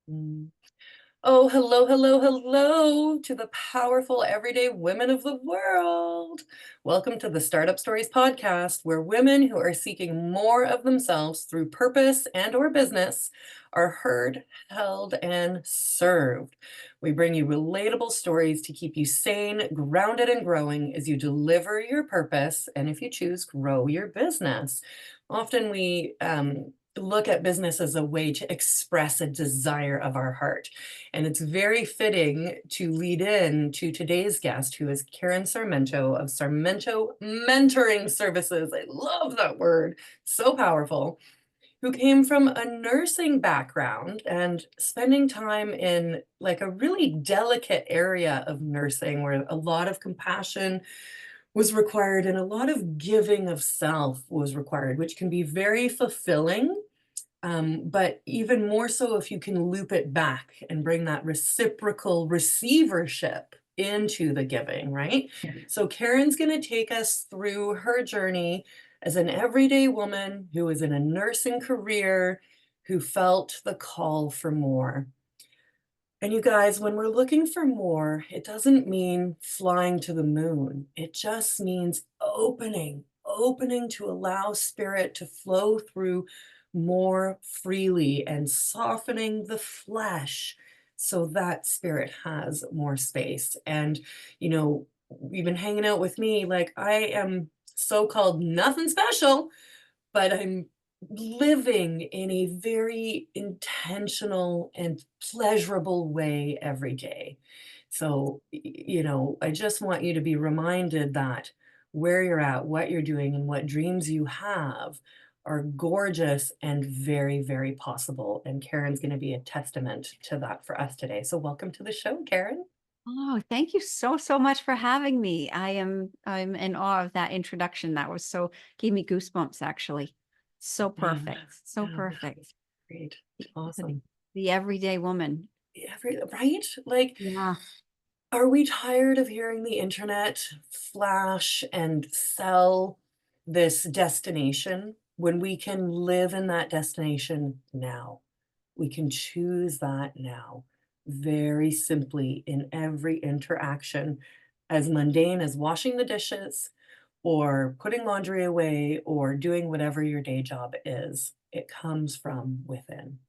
Mm. Oh, hello, hello, hello to the powerful everyday women of the world. Welcome to the Startup Stories podcast, where women who are seeking more of themselves through purpose and or business are heard, held, and served. We bring you relatable stories to keep you sane, grounded, and growing as you deliver your purpose and, if you choose, grow your business. Often we look at business as a way to express a desire of our heart. And it's very fitting to lead in to today's guest, who is Karen Sarmento of Sarmento Mentoring Services. I love that word, so powerful. Who came from a nursing background and spending time in like a really delicate area of nursing where a lot of compassion was required and a lot of giving of self was required, which can be very fulfilling, but even more so if you can loop it back and bring that reciprocal receivership into the giving, right? So Karen's going to take us through her journey as an everyday woman who was in a nursing career, who felt the call for more. And you guys, when we're looking for more, it doesn't mean flying to the moon. It just means opening to allow spirit to flow through more freely and softening the flesh so that spirit has more space. And, you know, you've been hanging out with me, like I am so-called nothing special, but I'm living in a very intentional and pleasurable way every day. So, I just want you to be reminded that where you're at, what you're doing, and what dreams you have are gorgeous and very, very possible. And Karen's going to be a testament to that for us today. So, welcome to the show, Karen. Oh, thank you so much for having me. I'm in awe of that introduction. That was gave me goosebumps actually. So Yeah, perfect. So yeah, this perfect. is great. For Awesome. the everyday woman. Right? Like, Yeah. are we tired of hearing the internet flash and sell this destination when we can live in that destination now? We can choose that now very simply in every interaction, as mundane as washing the dishes or putting laundry away or doing whatever your day job is. It comes from within.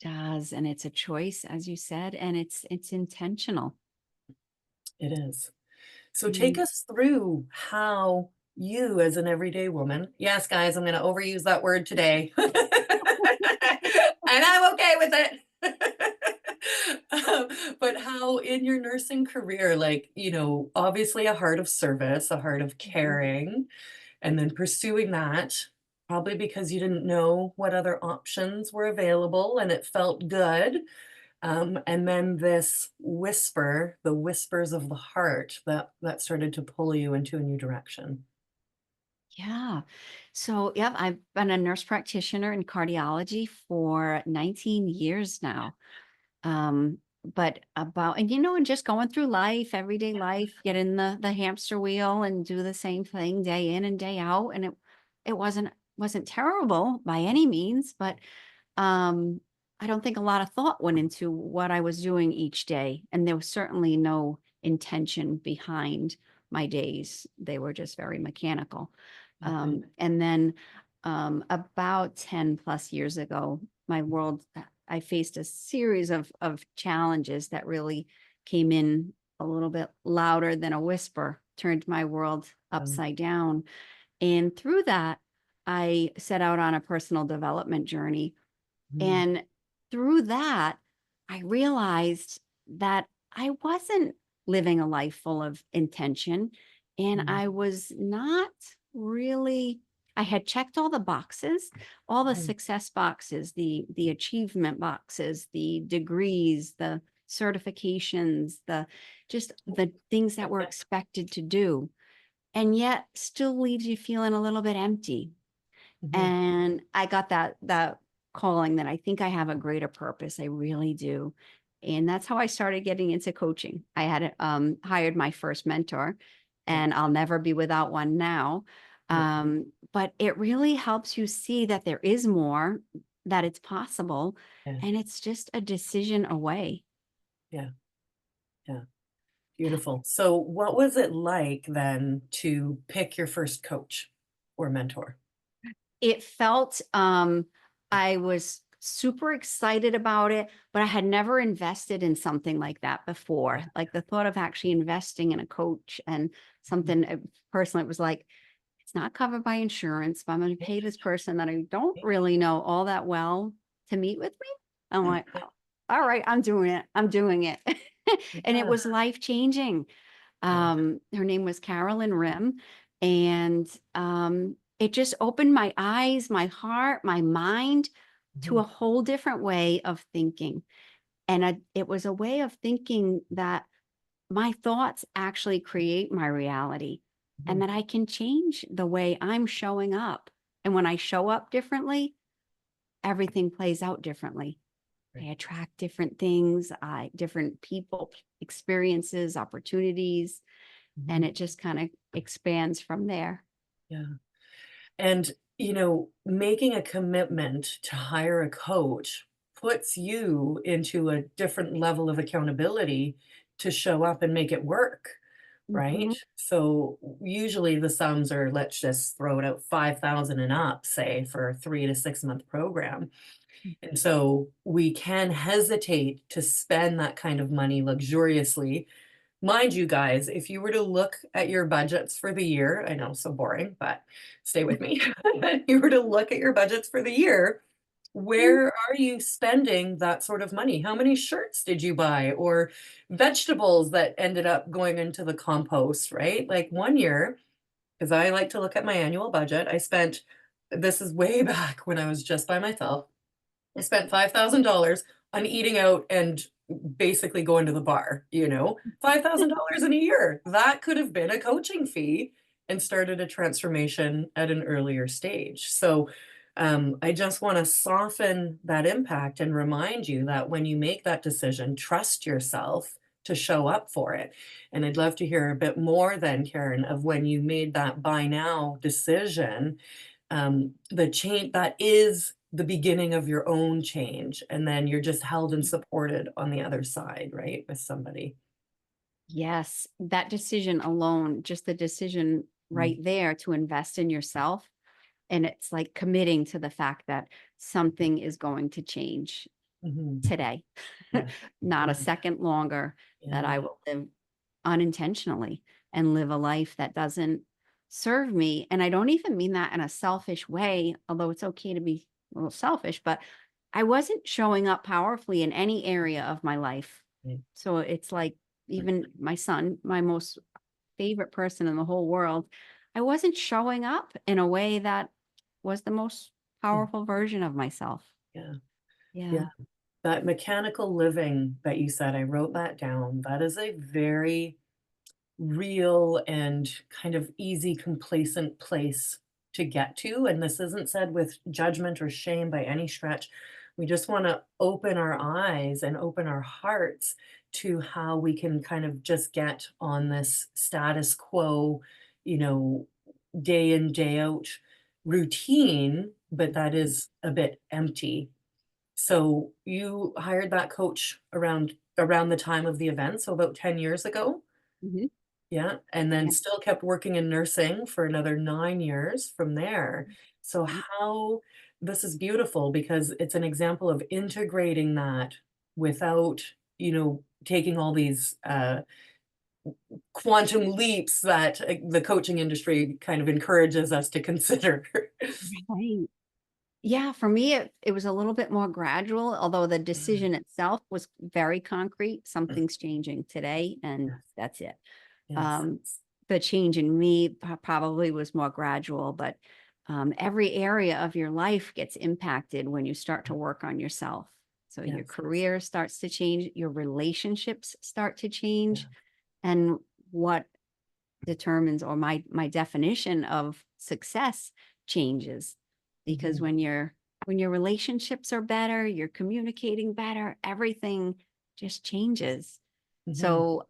Does. And it's a choice, as you said, and it's intentional. It is. So take Mm. us through how you, as an everyday woman, yes, guys, I'm going to overuse that word today, and I'm okay with it. But how in your nursing career, like, obviously a heart of service, a heart of Mhm. caring, and then pursuing that, probably because you didn't know what other options were available and it felt good. And then this whisper, the whispers of the heart that started to pull you into a new direction. Yeah. So, yep, I've been a nurse practitioner in cardiology for 19 years now. But about and just going through life, everyday life, get in the hamster wheel and do the same thing day in and day out. And it wasn't terrible by any means, but um I don't think a lot of thought went into what I was doing each day. And there was certainly no intention behind my days. They were just very mechanical. Okay. And then about 10 plus years ago, my world I faced a series of challenges that really came in a little bit louder than a whisper, turned my world Um, upside down. And through that, I set out on a personal development journey. mm, And through that, I realized that I wasn't living a life full of intention. And mm, I was not really, I had checked all the boxes, all the mm, success boxes, the achievement boxes, the degrees, the certifications, the just the things that were expected to do. And yet still leaves you feeling a little bit empty. mhm, And I got that calling that I think I have a greater purpose. I really do. And that's how I started getting into coaching. I had hired my first mentor, yeah, and I'll never be without one now. yeah, But it really helps you see that there is more that it's possible. Yeah. And it's just a decision away. Yeah. Yeah. Beautiful. So what was it like then to pick your first coach or mentor? It felt, I was super excited about it, but I had never invested in something like that before. Like the thought of actually investing in a coach and Mhm. something, personally, it was like, it's not covered by insurance, but I'm going to pay this person that I don't really know all that well to meet with me. I'm like, Yeah. oh, all right, I'm doing it. I'm doing it. And it Yeah. was life changing. Yeah. Her name was Carolyn Rim, and it just opened my eyes, my heart, my mind to Mhm. a whole different way of thinking. And it was a way of thinking that my thoughts actually create my reality, and Mhm. that I can change the way I'm showing up. And when I show up differently, everything plays out differently. I Right. attract different things, different people, experiences, opportunities, and Mhm. it just kind of expands from there. Yeah. And, making a commitment to hire a coach puts you into a different level of accountability to show up and make it work, right? Mhm. So usually the sums are, let's just throw it out, 5,000 and up, say, for a 3 to 6 month program. And so we can hesitate to spend that kind of money luxuriously. Mind you, guys, if you were to look at your budgets for the year, I know, so boring, but stay with me. If you were to look at your budgets for the year, where are you spending that sort of money? How many shirts did you buy or vegetables that ended up going into the compost, right? Like one year, because I like to look at my annual budget, I spent, this is way back when I was just by myself. I spent $5,000 on eating out and basically going to the bar, $5,000 in a year. That could have been a coaching fee and started a transformation at an earlier stage. So, I just want to soften that impact and remind you that when you make that decision, trust yourself to show up for it. And I'd love to hear a bit more then, Karen, of when you made that buy now decision, the change that is the beginning of your own change, and then you're just held and supported on the other side, right, with somebody. Yes, that decision alone, just the decision Mm, right there to invest in yourself. And it's like committing to the fact that something is going to change mhm. today, Yeah, not a yeah, second longer, that yeah, I will live unintentionally and live a life that doesn't serve me. And I don't even mean that in a selfish way, although it's okay to be a little selfish, but I wasn't showing up powerfully in any area of my life. right, So it's like, even my son, my most favorite person in the whole world, I wasn't showing up in a way that was the most yeah, powerful version of myself. yeah, yeah. Yeah. That mechanical living that you said, I wrote that down. That is a very real and kind of easy, complacent place to get to. And this isn't said with judgment or shame by any stretch. We just want to open our eyes and open our hearts to how we can kind of just get on this status quo, you know, day in, day out routine, but that is a bit empty. So you hired that coach around the time of the event, so about 10 years ago? Mhm. Yeah, and then Yeah. still kept working in nursing for another 9 years from there. So Yeah. how this is beautiful because it's an example of integrating that without, taking all these, quantum leaps that, the coaching industry kind of encourages us to consider. Right. Yeah, for me, it was a little bit more gradual, although the Mm, decision itself was very concrete. mm, Something's changing today, and yes, that's it. yes, Um, the change in me probably was more gradual, but every area of your life gets impacted when you start to work on yourself. So your yes, career starts to change, your relationships start to change, yeah, and what determines, or my definition of success changes, because mhm, when your relationships are better, you're communicating better, everything just changes. mhm, So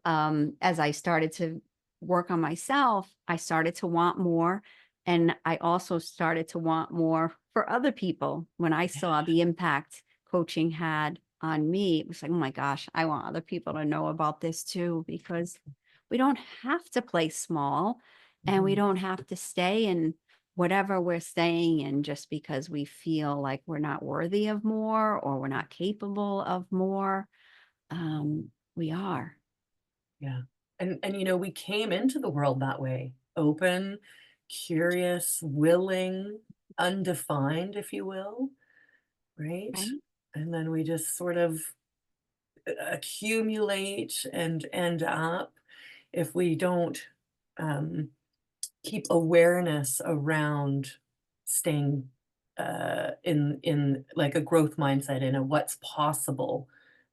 as I started to work on myself, I started to want more, and I also started to want more for other people, when I saw the impact coaching had on me, it was like, oh my gosh, I want other people to know about this too, because we don't have to play small and we Mhm. don't have to stay in whatever we're staying in just because we feel like we're not worthy of more or we're not capable of more. We are. Yeah. And we came into the world that way, open, curious, willing, undefined, if you will, right? Right? And then we just sort of accumulate and end up if we don't um, keep awareness around staying in like a growth mindset, in a what's possible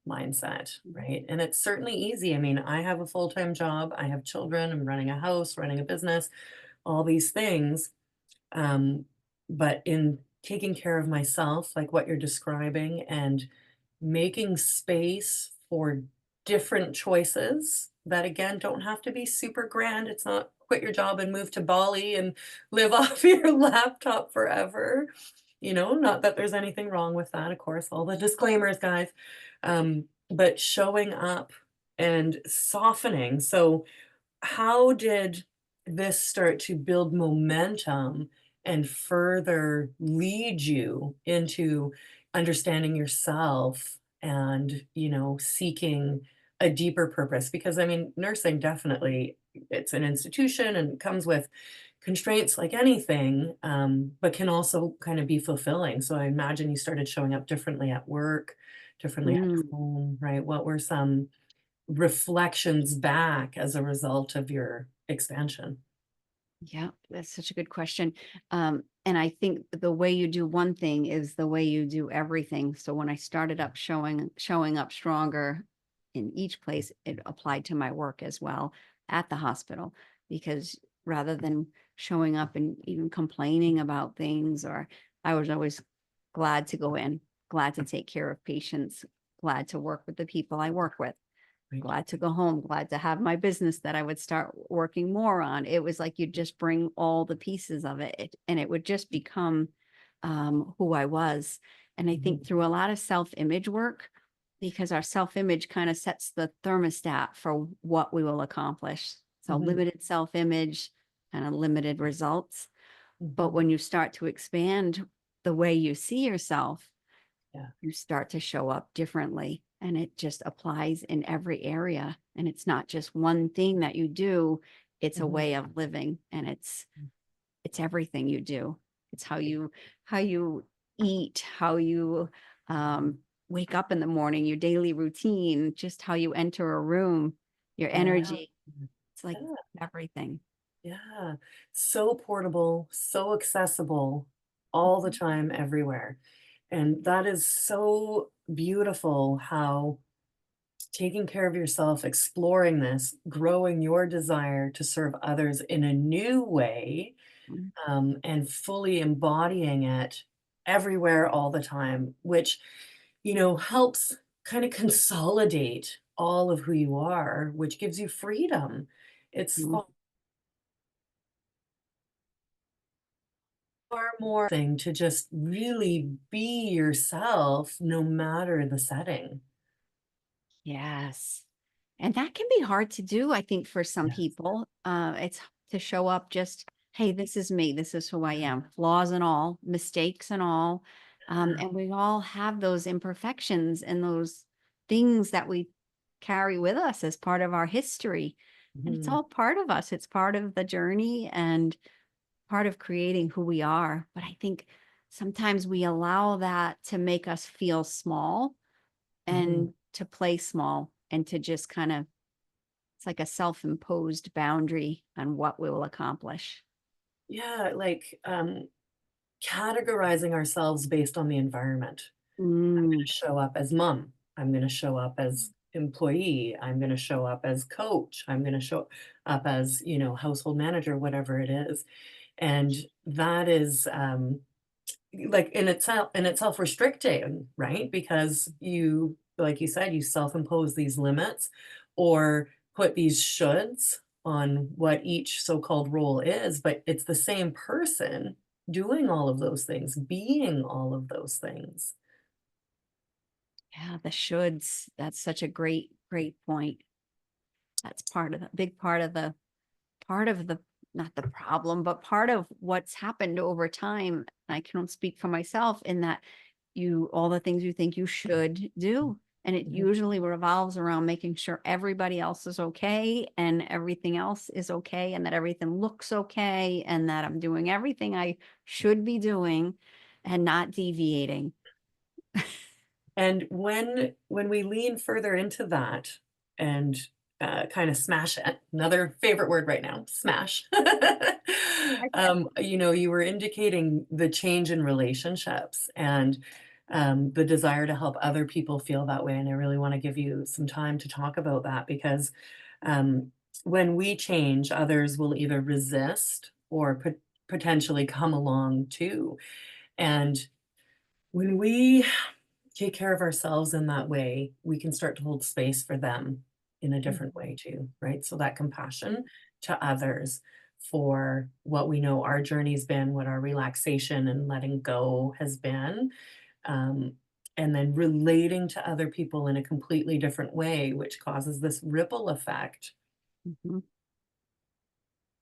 mindset, Mhm. right? And it's certainly easy. I mean, I have a full-time job, I have children, I'm running a house, running a business, all these things. Um, but in taking care of myself, like what you're describing, and making space for different choices that, again, don't have to be super grand. It's not quit your job and move to Bali and live off your laptop forever. Not that there's anything wrong with that, of course, all the disclaimers, guys. But showing up and softening. So, how did this start to build momentum and further lead you into understanding yourself and, seeking a deeper purpose? Because I mean, nursing definitely, it's an institution and comes with constraints like anything, but can also kind of be fulfilling. So I imagine you started showing up differently at work, differently at Mm. home, right? What were some reflections back as a result of your expansion? Yeah, that's such a good question. And I think the way you do one thing is the way you do everything. So when I started up showing up stronger in each place, it applied to my work as well at the hospital. Because rather than showing up and even complaining about things, or I was always glad to go in, glad to take care of patients, glad to work with the people I work with, Right. glad to go home, glad to have my business that I would start working more on. It was like you just bring all the pieces of it and it would just become who I was. And I think Mhm, through a lot of self-image work, because our self-image kind of sets the thermostat for what we will accomplish. So mhm, limited self-image, kind of limited results. But mhm. when you start to expand the way you see yourself, Yeah. you start to show up differently and it just applies in every area, and it's not just one thing that you do, it's a Mhm. way of living, and it's everything you do. It's how you eat, how you wake up in the morning, your daily routine, just how you enter a room, your Yeah. energy. It's like Yeah. everything. Yeah. So portable, so accessible all the time, everywhere. And that is so beautiful how taking care of yourself, exploring this, growing your desire to serve others in a new way, Mhm. and fully embodying it everywhere all the time, which, helps kind of consolidate all of who you are, which gives you freedom. It's far more thing to just really be yourself no matter the setting. Yes. And that can be hard to do, I think, for some Yes. people. It's to show up just, hey, this is me. This is who I am, flaws and all, mistakes and all. And we all have those imperfections and those things that we carry with us as part of our history. And it's Mhm, all part of us. It's part of the journey and part of creating who we are. But I think sometimes we allow that to make us feel small mhm. and to play small and to just kind of it's like a self-imposed boundary on what we will accomplish. Yeah, like, categorizing ourselves based on the environment. Mm, Show up as mom. I'm gonna show up as employee. I'm gonna show up as coach. I'm gonna show up as, household manager, whatever it is. And that is, like, in itself restricting, right? Because you, like you said, you self-impose these limits or put these shoulds on what each so-called role is, but it's the same person, doing all of those things, being all of those things. Yeah, the shoulds. That's such a great, great point. That's part of the big part of the not the problem, but part of what's happened over time. I can speak for myself in that you all the things you think you should do. And it Mhm. usually revolves around making sure everybody else is okay and everything else is okay and that everything looks okay and that I'm doing everything I should be doing and not deviating. And when we lean further into that and, kinda smash it, another favorite word right now, smash. You know, you were indicating the change in relationships and, the desire to help other people feel that way, and I really wanna give you some time to talk about that because, um, when we change, others will either resist or potentially come along too, and when we take care of ourselves in that way, we can start to hold space for them in a different Mhm, way too, right? So that compassion to others for what we know our journey's been, what our relaxation and letting go has been, um, and then relating to other people in a completely different way, which causes this ripple effect. mhm.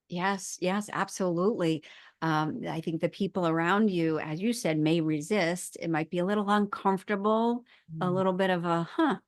Yes, yes, absolutely. I think the people around you, as you said, may resist. It might be a little uncomfortable, a Mm, little bit of a, huh,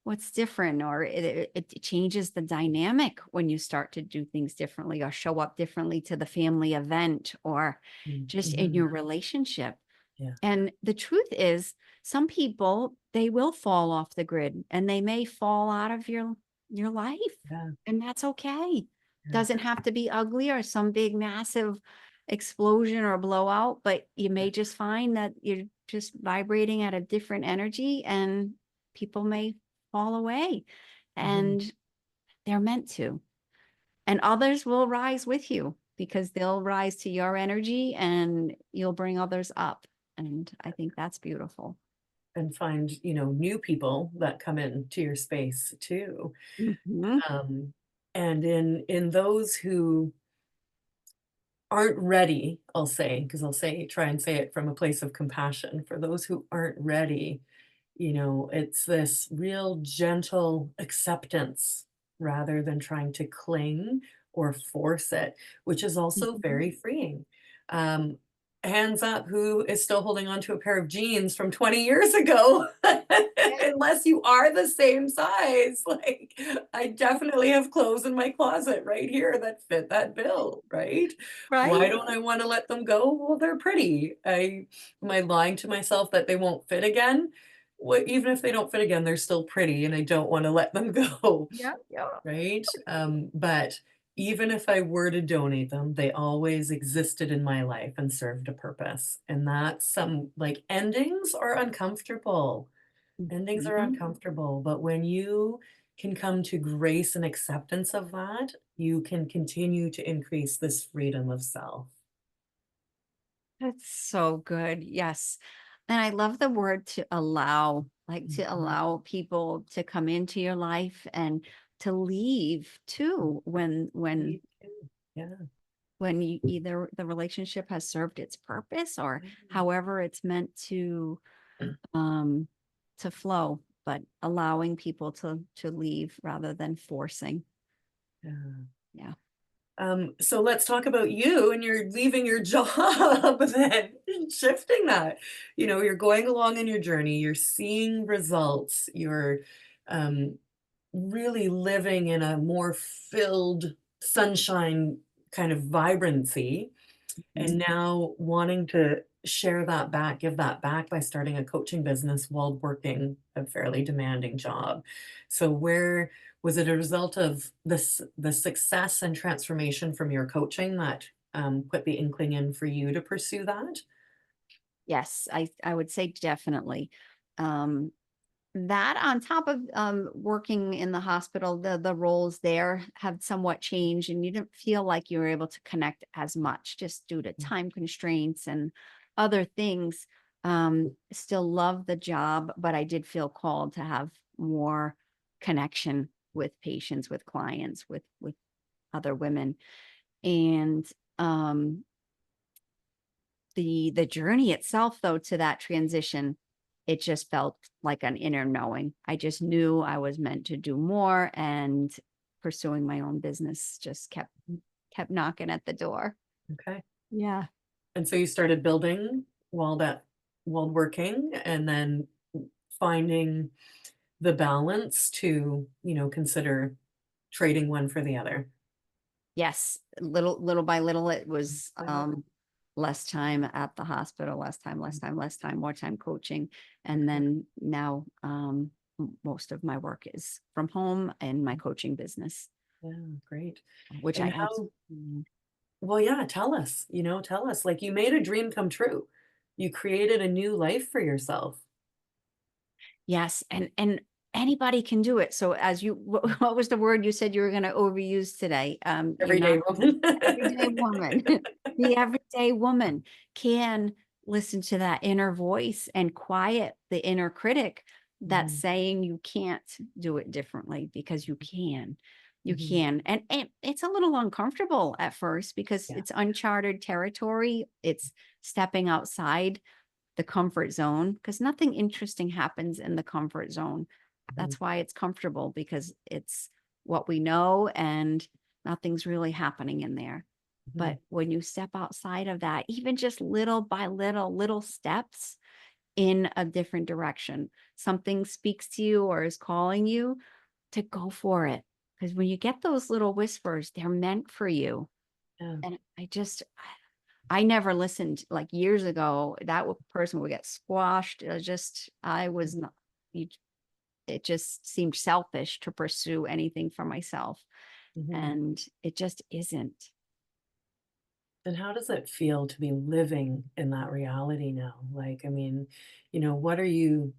what's different? Or it changes the dynamic when you start to do things differently or show up differently to the family event or mm, just in mhm, your relationship. yeah, And the truth is, some people, they will fall off the grid and they may fall out of your life. yeah, And that's okay. yeah, Doesn't have to be ugly or some big massive explosion or blowout, but you may just find that you're just vibrating at a different energy and people may fall away mhm. and they're meant to. And others will rise with you because they'll rise to your energy and you'll bring others up. And I think that's beautiful. And find, you know, new people that come into your space too. Mhm. Um, and in those who aren't ready, I'll say, because 'cause I'll say try and say it from a place of compassion. For those who aren't ready, you know, it's this real gentle acceptance rather than trying to cling or force it, which is also Mhm. very freeing. Um, Hands up, who is still holding on to a pair of jeans from 20 years ago? Unless you are the same size. Like, I definitely have clothes in my closet right here that fit that bill, right? Why Right? don't I wanna let them go? Well, they're pretty. Am I lying to myself that they won't fit again? What even if they don't fit again, they're still pretty, and I don't wanna let them go, Yeah, yeah. right? But even if I were to donate them, they always existed in my life and served a purpose, and that's some like, endings are uncomfortable. Endings are Mhm. uncomfortable, but when you can come to grace and acceptance of that, you can continue to increase this freedom of self. That's so good. Yes. And I love the word to allow, like to Mhm. allow people to come into your life and to leave too Me too. Yeah. when you either the relationship has served its purpose or Mm. however it's meant um to flow, but allowing people to leave rather than forcing. Yeah. Yeah. So let's talk about you and you're leaving your job then, shifting that. You know, you're going along in your journey, you're seeing results, you're um, really living in a more filled sunshine kind of vibrancy. Mhm. And now wanting to share that back, give that back by starting a coaching business while working a fairly demanding job. So where was it a result of the success and transformation from your coaching that put the inkling in for you to pursue that? Yes, I would say definitely. Um That on top of, working in the hospital, the roles there have somewhat changed, and you didn't feel like you were able to connect as much just due to time constraints and other things. Still love the job, but I did feel called to have more connection with patients, with clients, with other women. And, um, the journey itself, though, to that transition, it just felt like an inner knowing. I just knew I was meant to do more, and pursuing my own business just kept knocking at the door. Okay. Yeah. And so you started building while working, and then finding the balance to, consider trading one for the other. Yes, little by little, it was, Uh, less time at the hospital, less time, more time coaching, and then now, most of my work is from home and my coaching business, Yeah, great. which And I how absolutely. well, yeah, tell us, like, you made a dream come true. You created a new life for yourself. Yes, and anybody can do it. So as you what was the word you said you were gonna overuse today? You're not Everyday woman. everyday woman. The everyday woman can listen to that inner voice and quiet the inner critic that's Mhm, saying you can't do it differently, because you can. You mhm. can. And it's a little uncomfortable at first because Yeah. it's uncharted territory. It's stepping outside the comfort zone, because nothing interesting happens in the comfort zone. Mhm, That's why it's comfortable, because it's what we know and nothing's really happening in there. mhm. But when you step outside of that, even just little by little steps in a different direction, something speaks to you or is calling you to go for it. Because when you get those little whispers, they're meant for you. Yeah. And I never listened, like, years ago, that person would get squashed. I was not, you, it just seemed selfish to pursue anything for myself. Mhm. And it just isn't. And how does it feel to be living in that reality now? Like, I mean, what are you,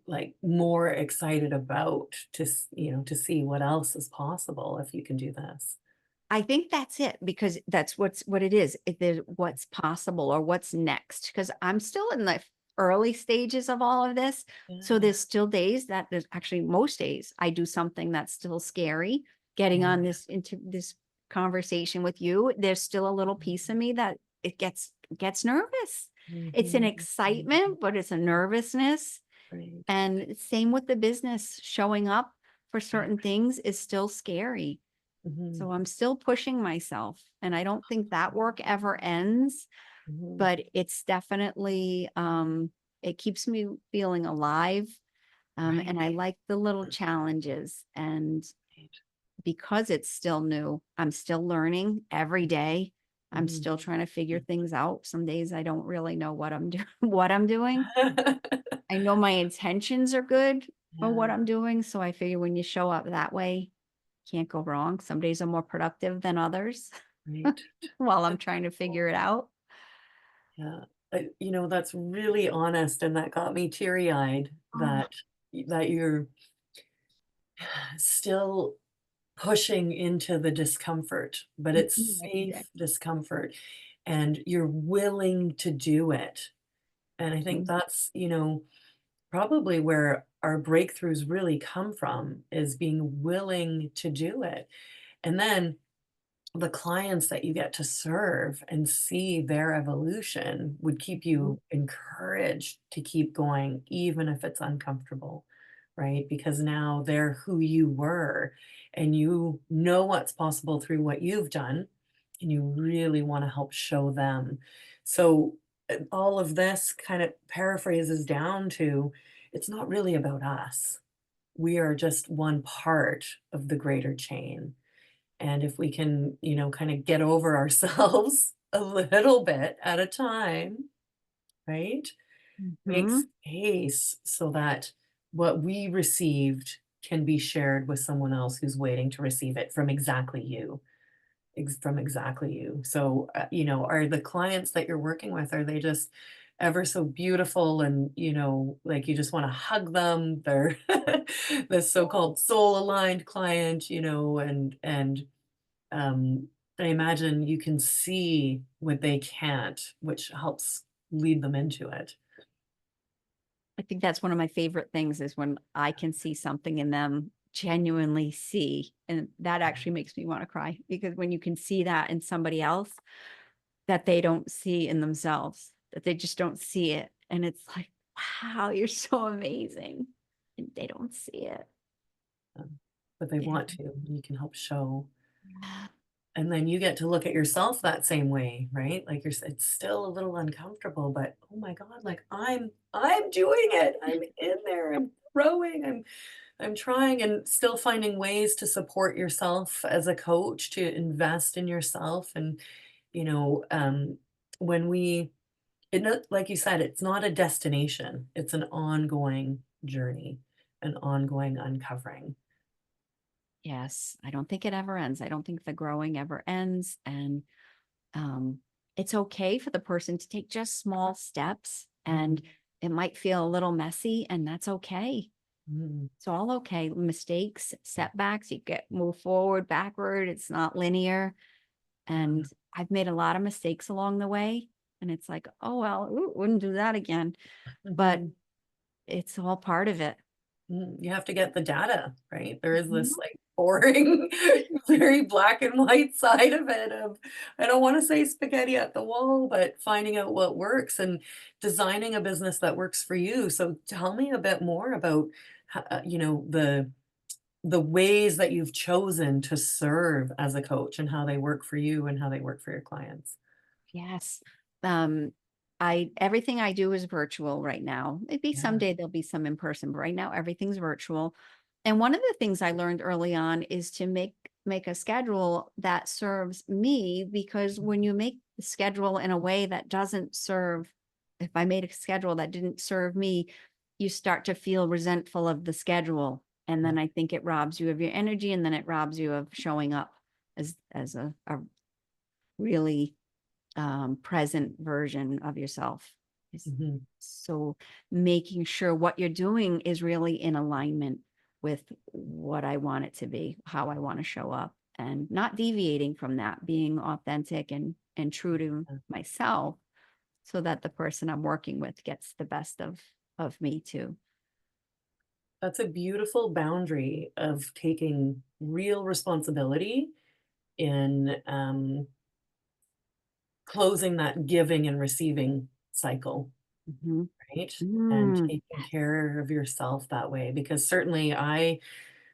like, more excited about to see what else is possible if you can do this? I think that's it, because that's what it is. If there's what's possible or what's next, because I'm still in the early stages of all of this. So Yeah. there's still days that there's actually most days I do something that's still scary. Getting Yeah. on this into this conversation with you, there's still a little piece of me that it gets nervous. It's an Mhm. excitement, but it's a nervousness. Right. And same with the business, showing up for Yeah. certain things is still scary. Mhm. So I'm still pushing myself, and I don't think that work ever ends, Mhm. but it's definitely, it keeps me feeling alive. Right. And I like the little challenges, and Right. because it's still new, I'm still learning every day. I'm Mhm. still trying to figure things out. Some days I don't really know what I'm doing, what I'm doing. I know my intentions are good for Yeah. what I'm doing. So I figure when you show up that way, can't go wrong. Some days are more productive than others Right. while I'm trying to figure it out. Yeah. That's really honest, and that got me teary-eyed Oh, that you're still pushing into the discomfort, but it's every day. safe discomfort, and you're willing to do it. And I think Mhm. that's, probably where our breakthroughs really come from, is being willing to do it. And then the clients that you get to serve and see their evolution would keep you encouraged to keep going, even if it's uncomfortable, right? Because now they're who you were, and you know what's possible through what you've done, and you really want to help show them. So, all of this kind of paraphrases down to, it's not really about us. We are just one part of the greater chain. And if we can, kind of get over ourselves a little bit at a time, right? Make Mhm. space so that what we received can be shared with someone else who's waiting to receive it from exactly you. From exactly you. So, are the clients that you're working with, are they just ever so beautiful, and, like, you just want to hug them? They're the so-called soul aligned client, and I imagine you can see what they can't, which helps lead them into it. I think that's one of my favorite things, is when I can see something in them, genuinely see. And that actually makes me want to cry, because when you can see that in somebody else, that they don't see in themselves, that they just don't see it. And it's like, wow, you're so amazing. And they don't see it. But they Yeah. want to, and you can help show. Yeah. And then you get to look at yourself that same way, right? Like it's still a little uncomfortable, but oh my God, like I'm doing it. I'm in there. I'm growing. I'm trying and still finding ways to support yourself as a coach, to invest in yourself. And, you know, when we, like you said, it's not a destination, it's an ongoing journey, an ongoing uncovering. Yes. I don't think it ever ends. I don't think the growing ever ends. And um, it's okay for the person to take just small steps, Mm, and it might feel a little messy, and that's okay. mm, It's all okay. Mistakes, setbacks, you get move forward, backward. It's not linear. And yeah. I've made a lot of mistakes along the way. And it's like, oh, well, ooh, wouldn't do that again. But Mhm. it's all part of it. You have to get the data, right? There is Mhm. this like boring, very black and white side of it of, I don't want to say spaghetti at the wall, but finding out what works and designing a business that works for you. So tell me a bit more about, the ways that you've chosen to serve as a coach and how they work for you and how they work for your clients. Yes. Um, I everything I do is virtual right now. Maybe Yeah. someday there'll be some in person, but right now everything's virtual. And one of the things I learned early on is to make a schedule that serves me, because when you make the schedule in a way that doesn't serve, if I made a schedule that didn't serve me, you start to feel resentful of the schedule. And Yeah. then I think it robs you of your energy, and then it robs you of showing up as a really present version of yourself. Mhm. So making sure what you're doing is really in alignment with what I want it to be, how I want to show up, and not deviating from that, being authentic and true to Yeah. myself, so that the person I'm working with gets the best of me too. That's a beautiful boundary of taking real responsibility in closing that giving and receiving cycle, Mhm. right? And Mm, taking care of yourself that way. Because certainly I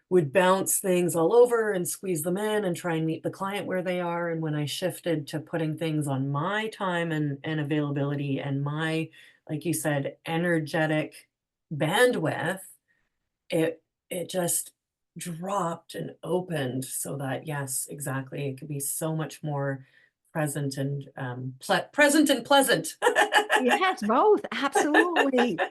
would bounce things all over and squeeze them in and try and meet the client where they are. And when I shifted to putting things on my time and availability and my, like you said, energetic bandwidth, it just dropped and opened so that yes, exactly, it could be so much more present and, present and pleasant. yes, both. Absolutely.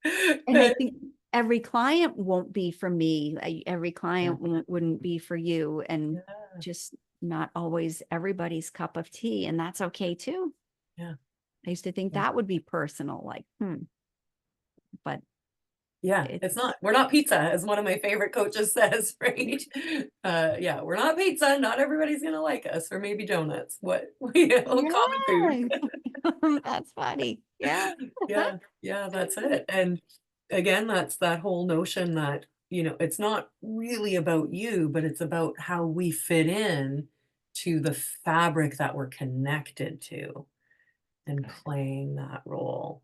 And I think every client won't be for me. Every Yeah, client wouldn't be for you, and yeah, just not always everybody's cup of tea. And that's okay too. yeah, I used to think yeah. that would be personal, like, but Yeah, it's it's, not, we're not pizza, as one of my favorite coaches says, right? Yeah, we're not pizza, not everybody's gonna like us, or maybe donuts, what common food. yeah, that's funny. Yeah. Yeah, yeah, that's it, and again, that's that whole notion that, it's not really about you, but it's about how we fit in to the fabric that we're connected to, and playing that role,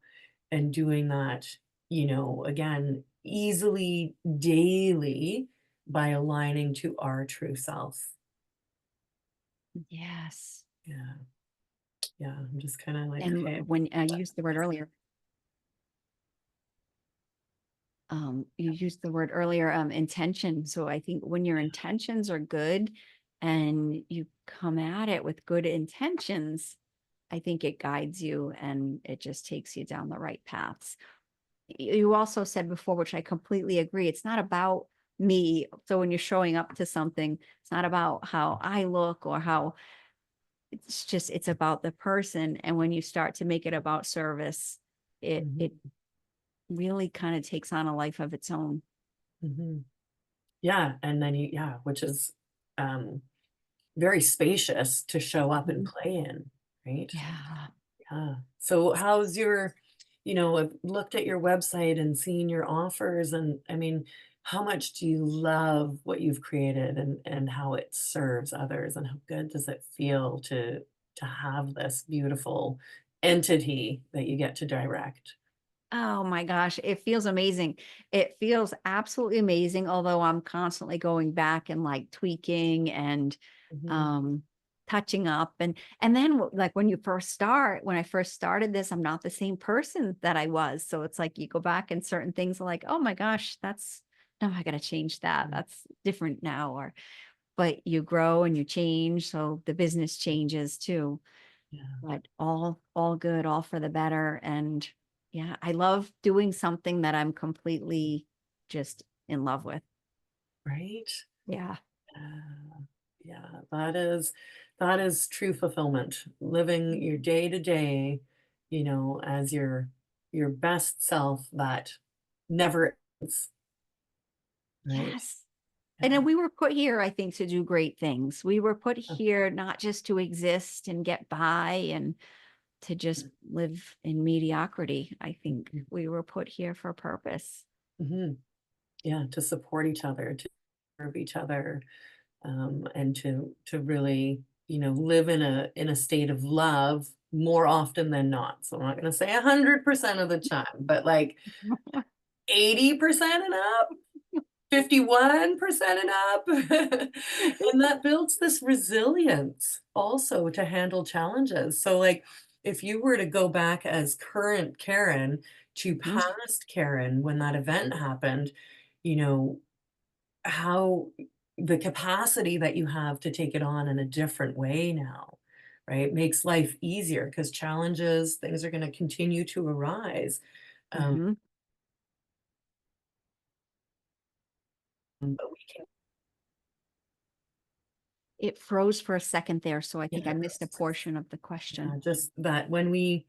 and doing that, again, easily daily by aligning to our true self. Yes. Yeah, yeah, I'm just kinda like, And "Okay." when I used the word earlier, you used the word earlier, intention. So I think when your intentions are good and you come at it with good intentions, I think it guides you and it just takes you down the right paths. You also said before, which I completely agree, it's not about me. So when you're showing up to something, it's not about how I look or how, it's about the person. And when you start to make it about service, it Mhm, really kind of takes on a life of its own. mhm. Yeah, and then which is, very spacious to show up and Mhm. play in, right? Yeah. Yeah. So how's your, I've looked at your website and seen your offers, and I mean, how much do you love what you've created and how it serves others, and how good does it feel to to have this beautiful entity that you get to direct. Oh my gosh, it feels amazing. It feels absolutely amazing, although I'm constantly going back and like tweaking and Mhm. um touching up and then like when you first start, when I first started this, I'm not the same person that I was. So it's like you go back and certain things are like, "Oh my gosh, that's no, I got to change that. Mm, That's different now." Or but you grow and you change, so the business changes too. yeah, But all good, all for the better, and yeah, I love doing something that I'm completely just in love with. right? Yeah. Yeah, yeah, that is true fulfillment. Living your day to day, as your best self that never ends, right? Yes. And Yeah. then we were put here, I think, to do great things. We were put Oh, here not just to exist and get by and to just live in mediocrity. I think mhm, we were put here for a purpose. mhm. Yeah, to support each other, to serve each other, and to really, live in a state of love more often than not. So I'm not gonna say 100% of the time, but like 80% and up. 51% and up. And that builds this resilience also to handle challenges. So, like, if you were to go back as current Karen to Mhm. past Karen when that event happened, you know, how the capacity that you have to take it on in a different way now, right? Makes life easier because challenges, things are going to continue to arise. Um, Mhm. but we can, It froze for a second there, so I think I missed a yes, portion of the question. just that when we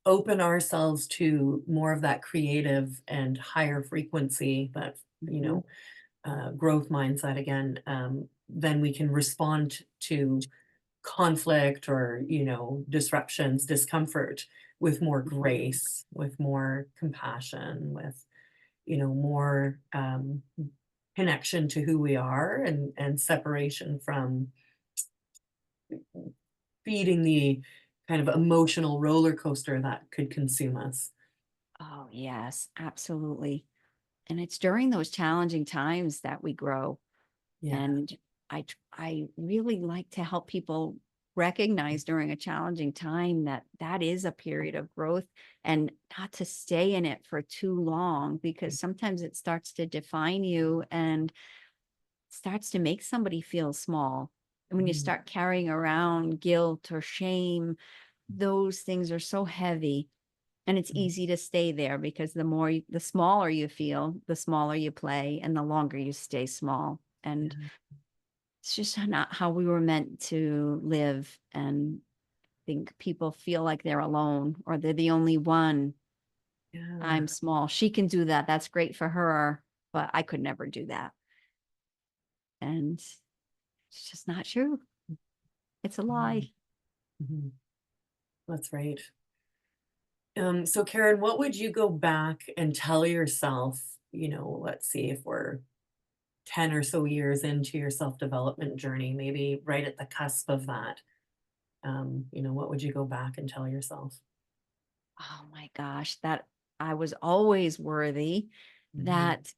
open ourselves to more of that creative and higher frequency, that Mhm. growth mindset again, then we can respond to conflict or disruptions, discomfort with more grace, with more compassion, with more connection to who we are and separation from feeding the kind of emotional roller coaster that could consume us. Oh, yes, absolutely. And it's during those challenging times that we grow. Yeah. And I really like to help people recognize during a challenging time that that is a period of growth and not to stay in it for too long because sometimes it starts to define you and starts to make somebody feel small. And when you Mhm. start carrying around guilt or shame, those things are so heavy and it's Mhm. easy to stay there because the smaller you feel, the smaller you play and the longer you stay small. And Yeah. it's just not how we were meant to live. And I think people feel like they're alone or they're the only one. Yeah. I'm small. She can do that. That's great for her, but I could never do that. And it's just not true. It's a Mhm. lie. Mhm. That's right. So Karen, what would you go back and tell yourself, let's see if we're 10 or so years into your self-development journey, maybe right at the cusp of that. What would you go back and tell yourself? Oh my gosh, that I was always worthy, Mhm. that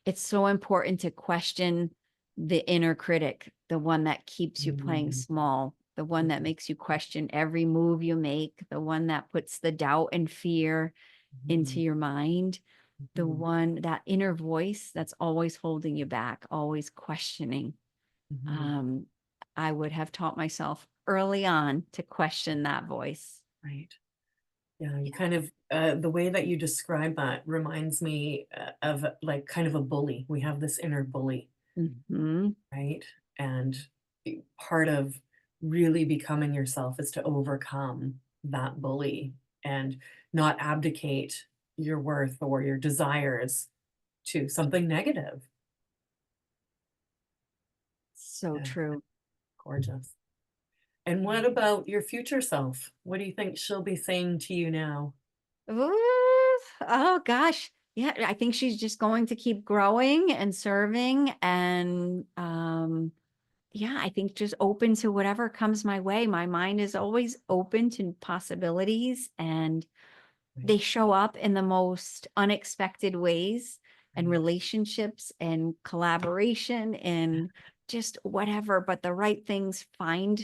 it's so important to question the inner critic, the one that keeps you playing Mhm. small, the one that makes you question every move you make, the one that puts the doubt and fear into Mhm. your mind, the Mhm. one that inner voice that's always holding you back, always questioning. Mhm. Um, I would have taught myself early on to question that voice. Right. Yeah, you kind of the way that you describe that reminds me of like kind of a bully. We have this inner bully, Mhm. right? And part of really becoming yourself is to overcome that bully and not abdicate your worth or your desires to something negative. So Yeah, true. gorgeous. And Yeah. what about your future self? What do you think she'll be saying to you now? Ooh, oh gosh. Yeah, I think she's just going to keep growing and serving and yeah, I think just open to whatever comes my way. My mind is always open to possibilities, and Right, they show up in the most unexpected ways, and right. relationships and collaboration and just whatever. But the right things find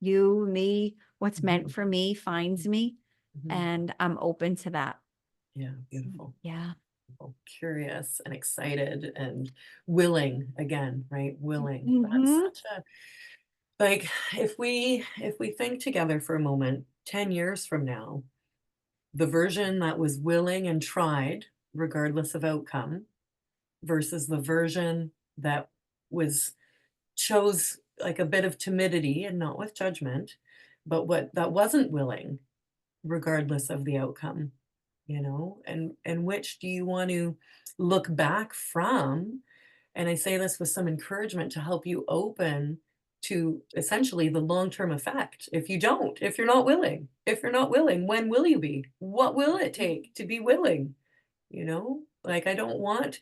you, me, what's meant Mhm, for me finds me. mhm. And I'm open to that. Yeah, So, beautiful. yeah. Beautiful. Curious and excited and willing again, right? Willing. That's Hmm. such a like if we think together for a moment, 10 years from now, the version that was willing and tried regardless of outcome versus the version that was chose like a bit of timidity and not with judgment, but what that wasn't willing regardless of the outcome, and which do you want to look back from? And I say this with some encouragement to help you open to essentially the long-term effect. If you're not willing, when will you be? What will it take to be willing? Like, I don't want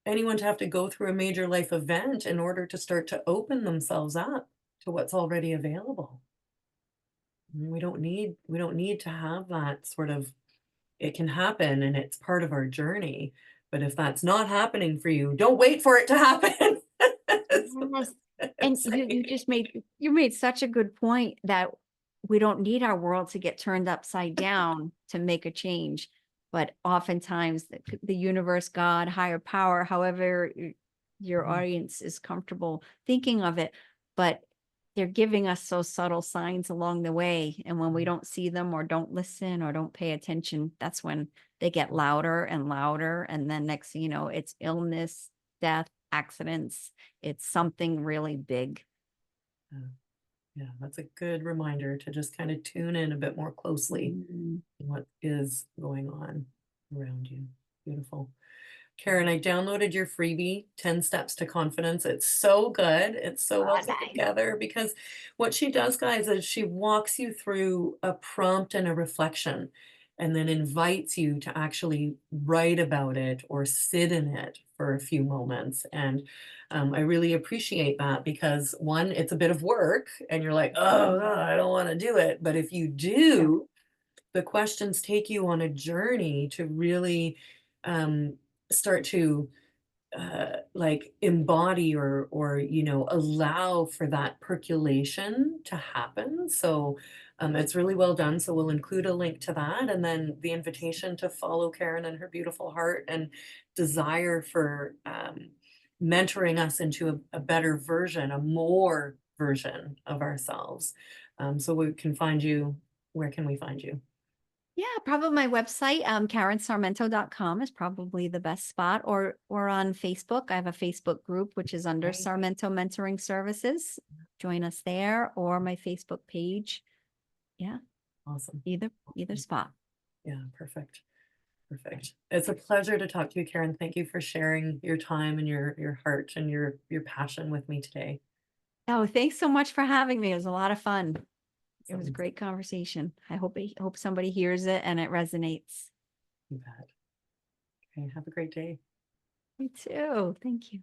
anyone to have to go through a major life event in order to start to open themselves up to what's already available. We don't need to have that sort of. It can happen and it's part of our journey, but if that's not happening for you, don't wait for it to happen. That's what Yes. I'm And you saying. just made such a good point that we don't need our world to get turned upside down to make a change. But oftentimes the universe, God, higher power, however your Mhm, audience is comfortable thinking of it, but they're giving us those subtle signs along the way. And when we right, don't see them or don't listen or don't pay attention, that's when they get louder and louder. And then next thing you know, it's illness, death, accidents, it's something really big. yeah, yeah, that's a good reminder to just kinda tune in a bit more closely Mhm. to what is going on around you. Beautiful. Karen, I downloaded your freebie, 10 Steps to Confidence. It's so good. It's so well Oh, put nice. together because what she does, guys, is she walks you through a prompt and a reflection and then invites you to actually write about it or sit in it for a few moments. And I really appreciate that because one, it's a bit of work and you're like, oh, no, I don't want to do it. But if you Yeah. do, the questions take you on a journey to really um, start to like embody or allow for that percolation to happen. So it's really well done. So we'll include a link to that and then the invitation to follow Karen and her beautiful heart and desire for mentoring us into a better version, a more version of ourselves. So we can find you. Where can we find you? Yeah, probably my website, KarenSarmento.com is probably the best spot, or on Facebook. I have a Facebook group which is under Right. Sarmento Mentoring Services. Join us there or my Facebook page. Yeah, Awesome. either Awesome. spot. Yeah, perfect. Perfect. It's a pleasure to talk to you, Karen. Thank you for sharing your time and your heart and your passion with me today. Oh, thanks so much for having me. It was a lot of fun. It was a So great conversation. I hope somebody hears it and it resonates. you bet. Okay, have a great day. Me too. Thank you.